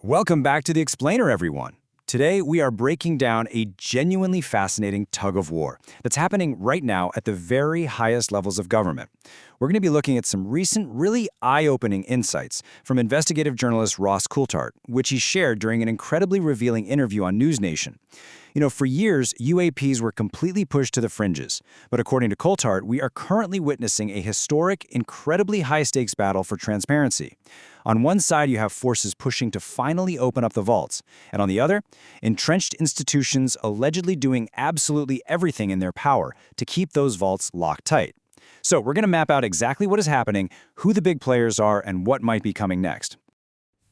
Welcome back to The Explainer, everyone. Today, we are breaking down a genuinely fascinating tug of war that's happening right now at the very highest levels of government. We're going to be looking at some recent, really eye-opening insights from investigative journalist Ross Coulthart, which he shared during an incredibly revealing interview on NewsNation. For years, UAPs were completely pushed to the fringes. But according to Coulthart, we are currently witnessing a historic, incredibly high-stakes battle for transparency. On one side, you have forces pushing to finally open up the vaults. And on the other, entrenched institutions allegedly doing absolutely everything in their power to keep those vaults locked tight. So we're going to map out exactly what is happening, who the big players are, and what might be coming next.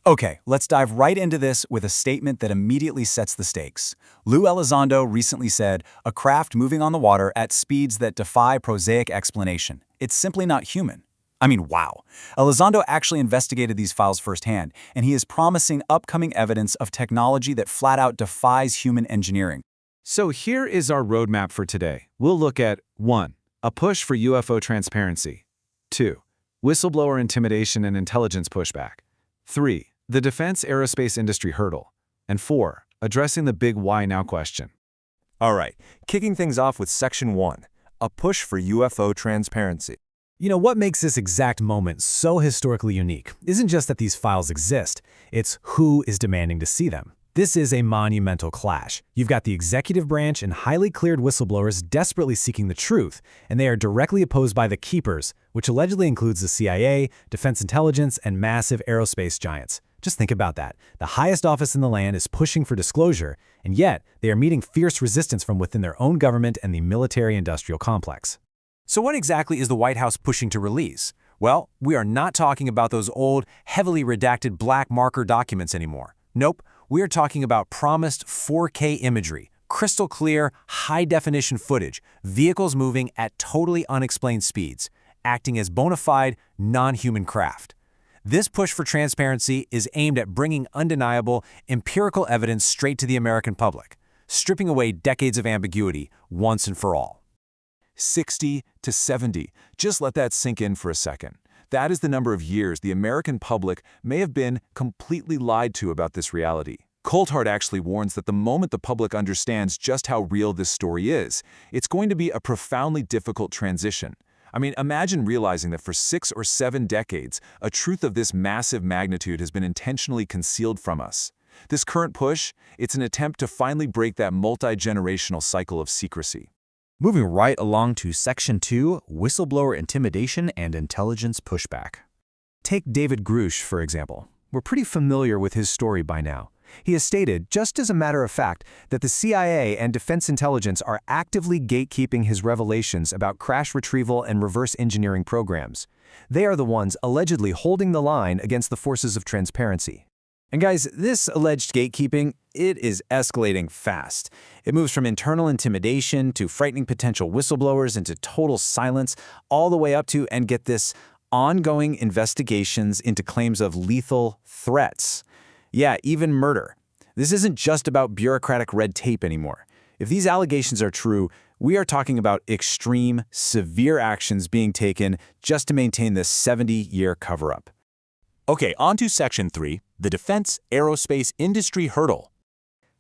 Okay, let's dive right into this with a statement that immediately sets the stakes. Lou Elizondo recently said, "A craft moving on the water at speeds that defy prosaic explanation. It's simply not human." I mean, wow. Elizondo actually investigated these files firsthand, and he is promising upcoming evidence of technology that flat out defies human engineering. So here is our roadmap for today. We'll look at 1. A push for UFO transparency. 2. Whistleblower intimidation and intelligence pushback. 3. The defense aerospace industry hurdle. And 4. Addressing the big why now question. All right, kicking things off with Section 1, a push for UFO transparency. What makes this exact moment so historically unique isn't just that these files exist, it's who is demanding to see them. This is a monumental clash. You've got the executive branch and highly cleared whistleblowers desperately seeking the truth, and they are directly opposed by the keepers, which allegedly includes the CIA, defense intelligence, and massive aerospace giants. Just think about that. The highest office in the land is pushing for disclosure, and yet they are meeting fierce resistance from within their own government and the military-industrial complex. So what exactly is the White House pushing to release? Well, we are not talking about those old, heavily redacted black marker documents anymore. Nope, we are talking about promised 4K imagery, crystal clear, high-definition footage, vehicles moving at totally unexplained speeds, acting as bona fide, non-human craft. This push for transparency is aimed at bringing undeniable, empirical evidence straight to the American public, stripping away decades of ambiguity once and for all. 60 to 70. Just let that sink in for a second. That is the number of years the American public may have been completely lied to about this reality. Coulthart actually warns that the moment the public understands just how real this story is, it's going to be a profoundly difficult transition. I mean, imagine realizing that for 6 or 7 decades, a truth of this massive magnitude has been intentionally concealed from us. This current push, it's an attempt to finally break that multi-generational cycle of secrecy. Moving right along to Section 2, Whistleblower Intimidation and Intelligence Pushback. Take David Grush, for example. We're pretty familiar with his story by now. He has stated, just as a matter of fact, that the CIA and Defense Intelligence are actively gatekeeping his revelations about crash retrieval and reverse engineering programs. They are the ones allegedly holding the line against the forces of transparency. And guys, this alleged gatekeeping, it is escalating fast. It moves from internal intimidation to frightening potential whistleblowers into total silence, all the way up to, and get this, ongoing investigations into claims of lethal threats. Yeah, even murder. This isn't just about bureaucratic red tape anymore. If these allegations are true, we are talking about extreme, severe actions being taken just to maintain this 70-year cover-up. Okay, on to Section 3, the defense aerospace industry hurdle.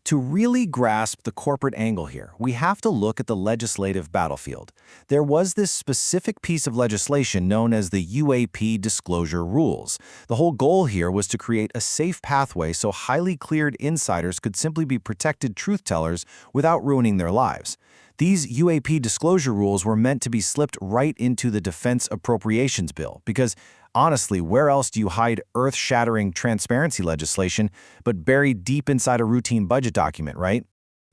To really grasp the corporate angle here, we have to look at the legislative battlefield. There was this specific piece of legislation known as the UAP disclosure rules. The whole goal here was to create a safe pathway so highly cleared insiders could simply be protected truth tellers without ruining their lives. These UAP disclosure rules were meant to be slipped right into the Defense Appropriations Bill because, honestly, where else do you hide earth-shattering transparency legislation but buried deep inside a routine budget document, right?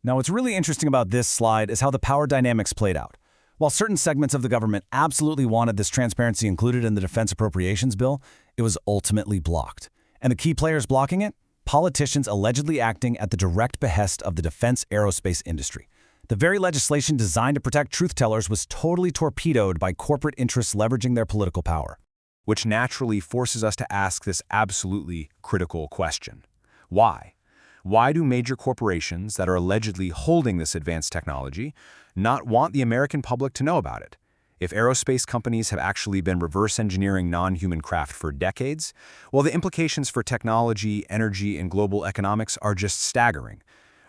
Now, what's really interesting about this slide is how the power dynamics played out. While certain segments of the government absolutely wanted this transparency included in the Defense Appropriations Bill, it was ultimately blocked. And the key players blocking it? Politicians allegedly acting at the direct behest of the defense aerospace industry. The very legislation designed to protect truth tellers was totally torpedoed by corporate interests leveraging their political power. Which naturally forces us to ask this absolutely critical question. Why? Why do major corporations that are allegedly holding this advanced technology not want the American public to know about it? If aerospace companies have actually been reverse engineering non-human craft for decades, well, the implications for technology, energy, and global economics are just staggering.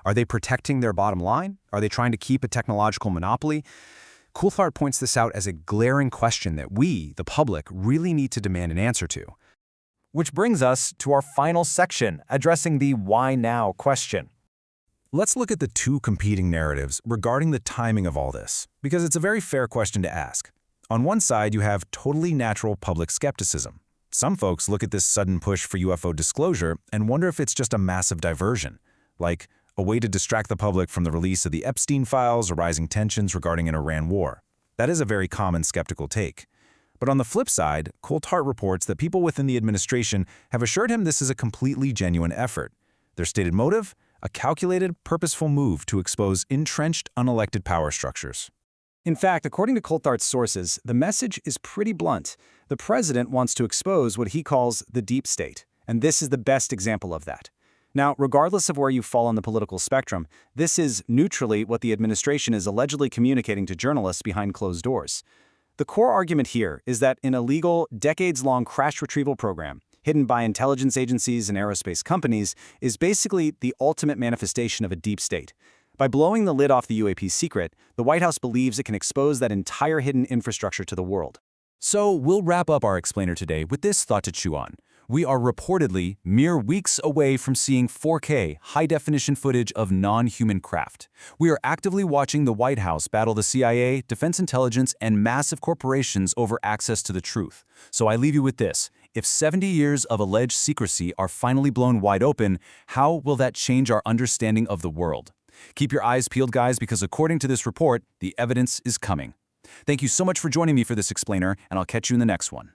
Are they protecting their bottom line? Are they trying to keep a technological monopoly? Coulthart points this out as a glaring question that we, the public, really need to demand an answer to. Which brings us to our final section, addressing the why now question. Let's look at the two competing narratives regarding the timing of all this, because it's a very fair question to ask. On one side, you have totally natural public skepticism. Some folks look at this sudden push for UFO disclosure and wonder if it's just a massive diversion, like a way to distract the public from the release of the Epstein files or rising tensions regarding an Iran war. That is a very common skeptical take. But on the flip side, Coulthart reports that people within the administration have assured him this is a completely genuine effort. Their stated motive? A calculated, purposeful move to expose entrenched, unelected power structures. In fact, according to Coulthart's sources, the message is pretty blunt. The president wants to expose what he calls the deep state, and this is the best example of that. Now, regardless of where you fall on the political spectrum, this is neutrally what the administration is allegedly communicating to journalists behind closed doors. The core argument here is that an illegal, decades-long crash retrieval program, hidden by intelligence agencies and aerospace companies, is basically the ultimate manifestation of a deep state. By blowing the lid off the UAP secret, the White House believes it can expose that entire hidden infrastructure to the world. So we'll wrap up our explainer today with this thought to chew on. We are reportedly mere weeks away from seeing 4K high-definition footage of non-human craft. We are actively watching the White House battle the CIA, Defense Intelligence, and massive corporations over access to the truth. So I leave you with this. If 70 years of alleged secrecy are finally blown wide open, how will that change our understanding of the world? Keep your eyes peeled, guys, because according to this report, the evidence is coming. Thank you so much for joining me for this explainer, and I'll catch you in the next one.